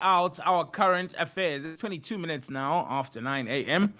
out our current affairs. It's 22 minutes now after 9 a.m.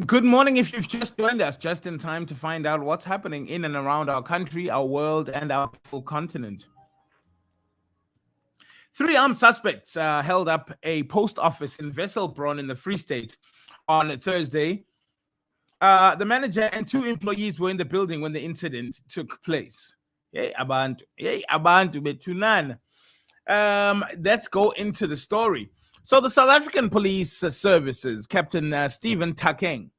Good morning if you've just joined us, just in time to find out what's happening in and around our country, our world, and our full continent. Three armed suspects held up a post office in Wesselbron in the Free State on Thursday. The manager and two employees were in the building when the incident took place. Abantu betunan. Let's go into the story. So the South African Police Services, Captain Stephen Takeng,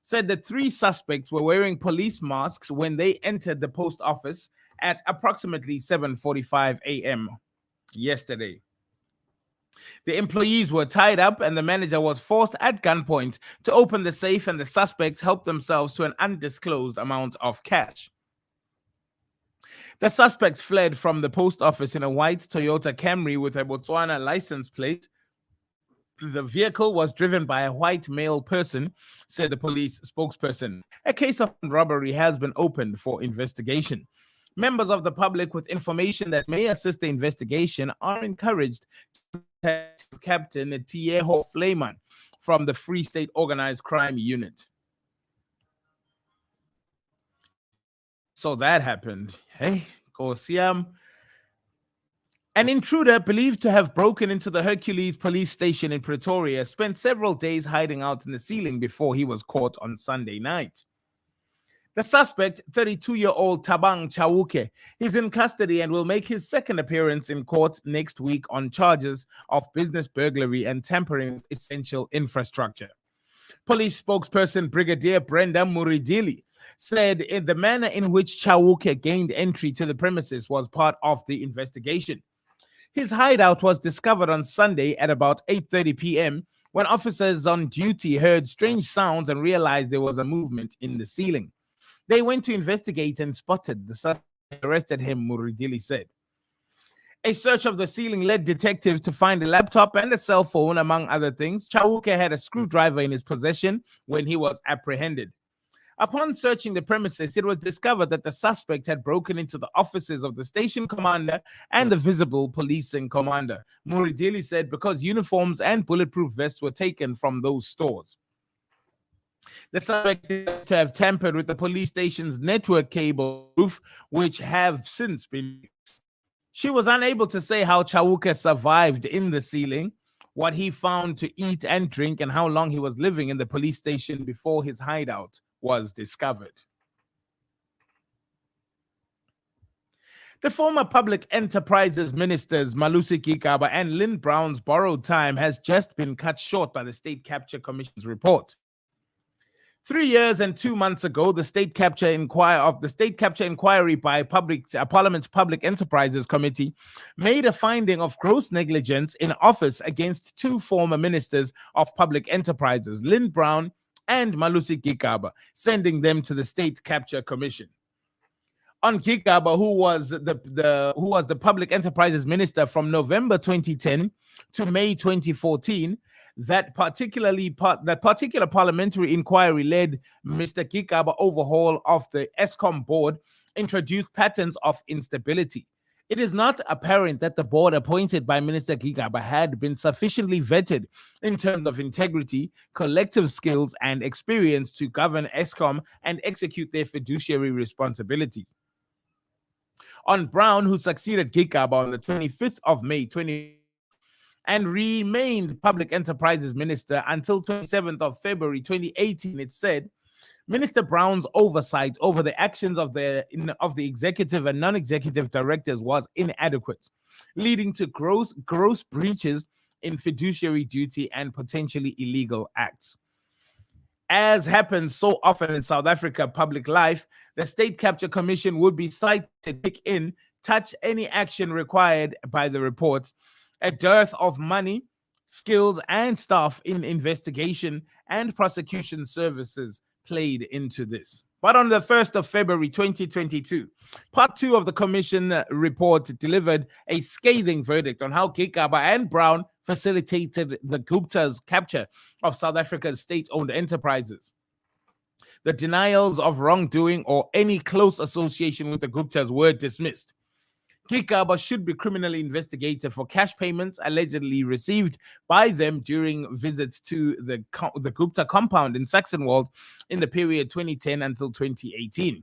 said that three suspects were wearing police masks when they entered the post office at approximately 7:45 a.m. yesterday. The employees were tied up and the manager was forced at gunpoint to open the safe, and the suspects helped themselves to an undisclosed amount of cash. The suspects fled from the post office in a white Toyota Camry with a Botswana license plate. The vehicle was driven by a white male person, said the police spokesperson. A case of robbery has been opened for investigation. Members of the public with information that may assist the investigation are encouraged to contact Captain Tieho Flayman from the Free State Organized Crime Unit. So that happened. Hey, go see him. An intruder believed to have broken into the Hercules police station in Pretoria spent several days hiding out in the ceiling before he was caught on Sunday night. The suspect, 32-year-old Tabang Chauke, is in custody and will make his second appearance in court next week on charges of business burglary and tampering with essential infrastructure. Police spokesperson Brigadier Brenda Muridili said the manner in which Chauke gained entry to the premises was part of the investigation. His hideout was discovered on Sunday at about 8:30 p.m. when officers on duty heard strange sounds and realized there was a movement in the ceiling. They went to investigate and spotted the suspect and arrested him, Muridili said. A search of the ceiling led detectives to find a laptop and a cell phone, among other things. Chauke had a screwdriver in his possession when he was apprehended. Upon searching the premises, it was discovered that the suspect had broken into the offices of the station commander and the visible policing commander. Muridili said because uniforms and bulletproof vests were taken from those stores. The suspect is to have tampered with the police station's network cable roof, which have since been fixed. She was unable to say how Chauke survived in the ceiling, what he found to eat and drink, and how long he was living in the police station before his hideout was discovered. The former public enterprises ministers Malusi Gigaba and Lynn Brown's borrowed time has just been cut short by the State Capture Commission's report. 3 years and 2 months ago, the State Capture Inquiry by Parliament's Public Enterprises Committee made a finding of gross negligence in office against two former ministers of public enterprises, Lynn Brown and Malusi Gigaba, sending them to the State Capture Commission. On Gigaba, who was the Public Enterprises Minister from November 2010 to May 2014, that particular parliamentary inquiry led Mr. Gigaba overhaul of the ESCOM board introduced patterns of instability. It is not apparent that the board appointed by Minister Gigaba had been sufficiently vetted in terms of integrity, collective skills, and experience to govern ESCOM and execute their fiduciary responsibilities. On Brown, who succeeded Gigaba on the 25th of May 2020 and remained Public Enterprises Minister until 27th of February 2018, it said, Minister Brown's oversight over the actions of the executive and non-executive directors was inadequate, leading to gross breaches in fiduciary duty and potentially illegal acts. As happens so often in South Africa public life, the State Capture Commission would be cited to take in, touch any action required by the report. A dearth of money, skills, and staff in investigation and prosecution services played into this. But on the 1st of February 2022, Part 2 of the Commission report delivered a scathing verdict on how Gigaba and Brown facilitated the Gupta's capture of South Africa's state-owned enterprises. The denials of wrongdoing or any close association with the Guptas were dismissed. Kikaba should be criminally investigated for cash payments allegedly received by them during visits to the Gupta compound in Saxonwold in the period 2010 until 2018.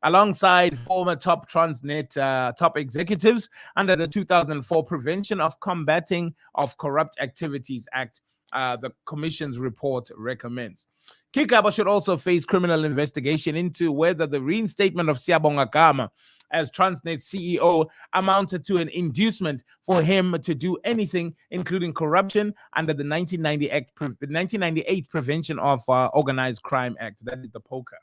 Alongside former top Transnet top executives under the 2004 Prevention of Combating of Corrupt Activities Act, the Commission's report recommends. Kikaba should also face criminal investigation into whether the reinstatement of Siyabonga Gama as Transnet CEO amounted to an inducement for him to do anything, including corruption, under the 1998 Prevention of Organized Crime Act, that is the POCA.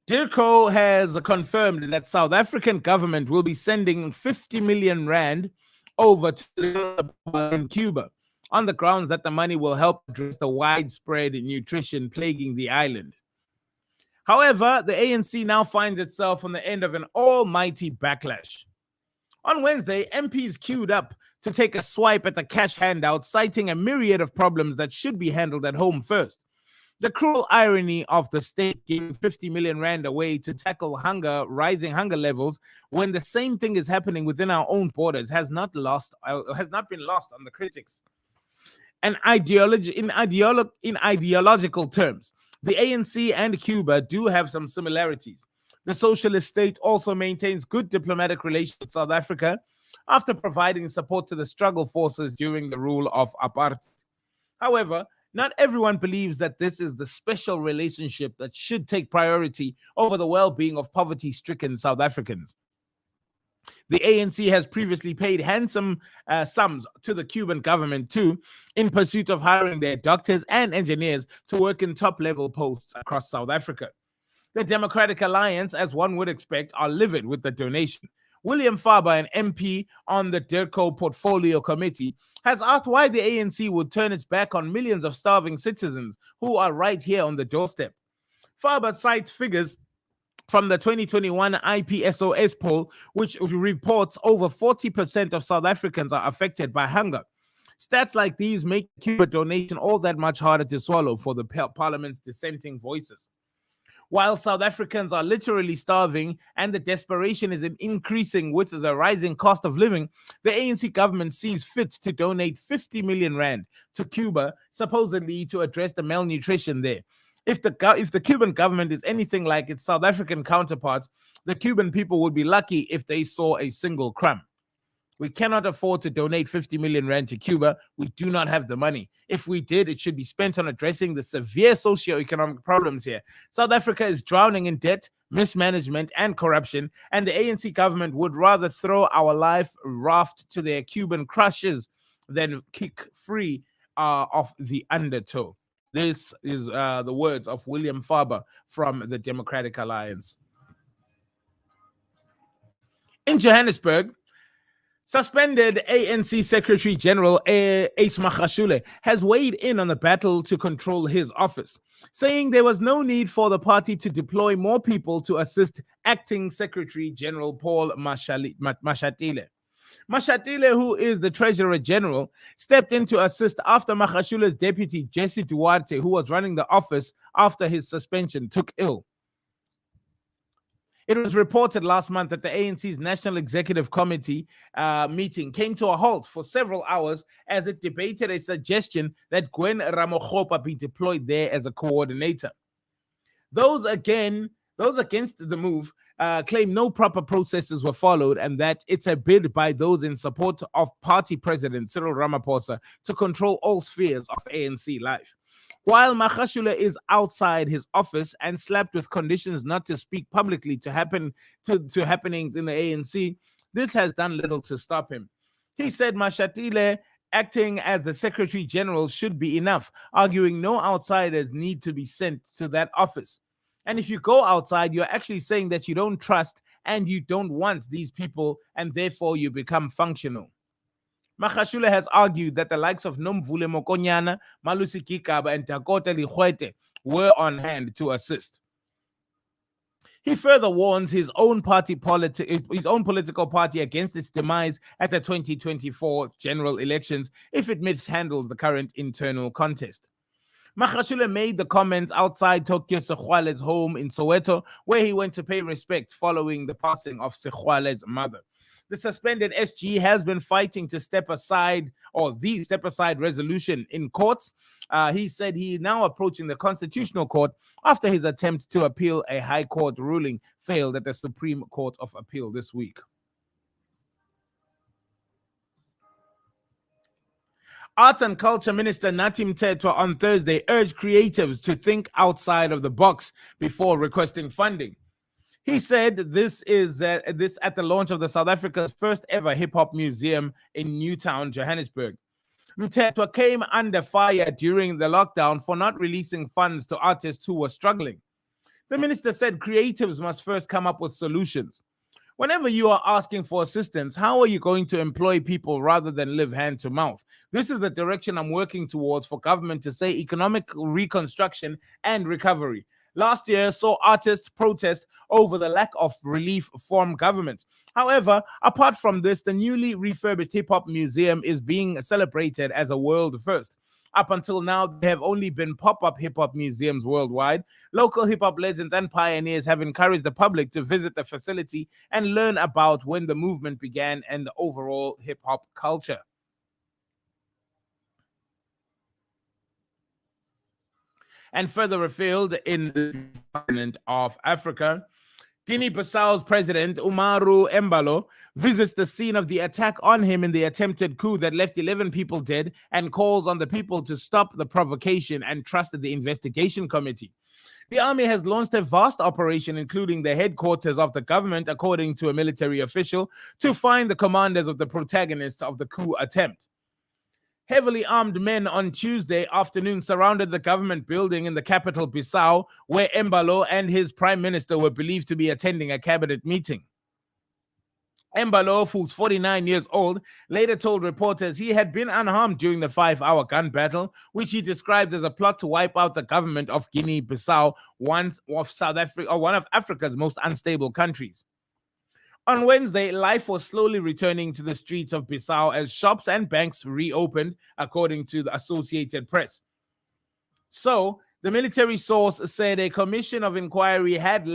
DIRCO has confirmed that South African government will be sending 50 million rand over to in Cuba on the grounds that the money will help address the widespread nutrition plaguing the island. However, the ANC now finds itself on the end of an almighty backlash. On Wednesday, MPs queued up to take a swipe at the cash handout, citing a myriad of problems that should be handled at home first. The cruel irony of the state giving 50 million rand away to tackle rising hunger levels, when the same thing is happening within our own borders, has not been lost on the critics. In ideological terms, the ANC and Cuba do have some similarities. The socialist state also maintains good diplomatic relations with South Africa after providing support to the struggle forces during the rule of apartheid. However, not everyone believes that this is the special relationship that should take priority over the well-being of poverty-stricken South Africans. The ANC has previously paid handsome sums to the Cuban government too, in pursuit of hiring their doctors and engineers to work in top-level posts across South Africa. The Democratic Alliance, as one would expect, are livid with the donation. William Faber, an MP on the DIRCO Portfolio Committee, has asked why the ANC would turn its back on millions of starving citizens who are right here on the doorstep. Faber cites figures from the 2021 IPSOS poll, which reports over 40% of South Africans are affected by hunger. Stats like these make Cuba donation all that much harder to swallow for the Parliament's dissenting voices. While South Africans are literally starving and the desperation is increasing with the rising cost of living, the ANC government sees fit to donate 50 million rand to Cuba, supposedly to address the malnutrition there. If the Cuban government is anything like its South African counterpart, the Cuban people would be lucky if they saw a single crumb. We cannot afford to donate 50 million rand to Cuba. We do not have the money. If we did, it should be spent on addressing the severe socio-economic problems here. South Africa is drowning in debt, mismanagement, and corruption, and the ANC government would rather throw our life raft to their Cuban crushes than kick free of the undertow. This is the words of William Faber from the Democratic Alliance. In Johannesburg, suspended ANC Secretary General Ace Magashule has weighed in on the battle to control his office, saying there was no need for the party to deploy more people to assist acting Secretary General Paul Mashatile. Mashatile, who is the Treasurer General, stepped in to assist after Magashule's deputy Jesse Duarte, who was running the office after his suspension, took ill. It was reported last month that the ANC's National Executive Committee meeting came to a halt for several hours as it debated a suggestion that Gwen Ramokgopa be deployed there as a coordinator. Those against the move claim no proper processes were followed and that it's a bid by those in support of party president Cyril Ramaphosa to control all spheres of ANC life. While Magashule is outside his office and slapped with conditions not to speak publicly to happenings in the ANC, this has done little to stop him. He said Mashatile acting as the Secretary General should be enough, arguing no outsiders need to be sent to that office. And if you go outside, you're actually saying that you don't trust and you don't want these people, and therefore you become functional. Magashule has argued that the likes of Nomvule Mokonyana, Malusi Kikaba, and Dakota Lihuete were on hand to assist. He further warns his own political party against its demise at the 2024 general elections if it mishandles the current internal contest. Magashule made the comments outside Tokyo Sekhuale's home in Soweto, where he went to pay respect following the passing of Sekhuale's mother. The suspended SG has been fighting to step aside resolution in courts. He said he is now approaching the Constitutional Court after his attempt to appeal a High Court ruling failed at the Supreme Court of Appeal this week. Arts and Culture Minister Nathi Mthethwa on Thursday urged creatives to think outside of the box before requesting funding. He said this at the launch of the South Africa's first ever hip-hop museum in Newtown, Johannesburg. Mthethwa came under fire during the lockdown for not releasing funds to artists who were struggling. The minister said creatives must first come up with solutions. Whenever you are asking for assistance, how are you going to employ people rather than live hand to mouth? This is the direction I'm working towards for government to say economic reconstruction and recovery. Last year saw artists protest over the lack of relief from government. However, apart from this, the newly refurbished hip-hop museum is being celebrated as a world first. Up until now, there have only been pop-up hip-hop museums worldwide. Local hip-hop legends and pioneers have encouraged the public to visit the facility and learn about when the movement began and the overall hip-hop culture. And further afield in the continent of Africa, Guinea-Bissau's president, Umaru Embalo, visits the scene of the attack on him in the attempted coup that left 11 people dead and calls on the people to stop the provocation and trust the investigation committee. The army has launched a vast operation, including the headquarters of the government, according to a military official, to find the commanders of the protagonists of the coup attempt. Heavily armed men on Tuesday afternoon surrounded the government building in the capital Bissau, where Embalo and his prime minister were believed to be attending a cabinet meeting. Embalo, who's 49 years old, later told reporters he had been unharmed during the 5-hour gun battle, which he describes as a plot to wipe out the government of Guinea-Bissau, one of Africa's most unstable countries. On Wednesday, life was slowly returning to the streets of Bissau as shops and banks reopened, according to the Associated Press. So, the military source said a commission of inquiry has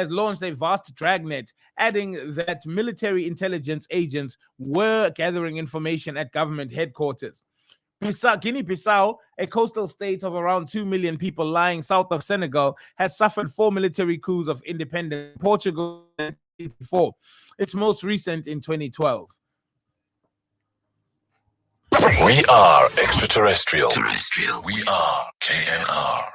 launched a vast dragnet, adding that military intelligence agents were gathering information at government headquarters. Guinea-Bissau, a coastal state of around 2 million people lying south of Senegal, has suffered 4 military coups of independence. Portugal, its most recent in 2012. We are extraterrestrial. We are KNR.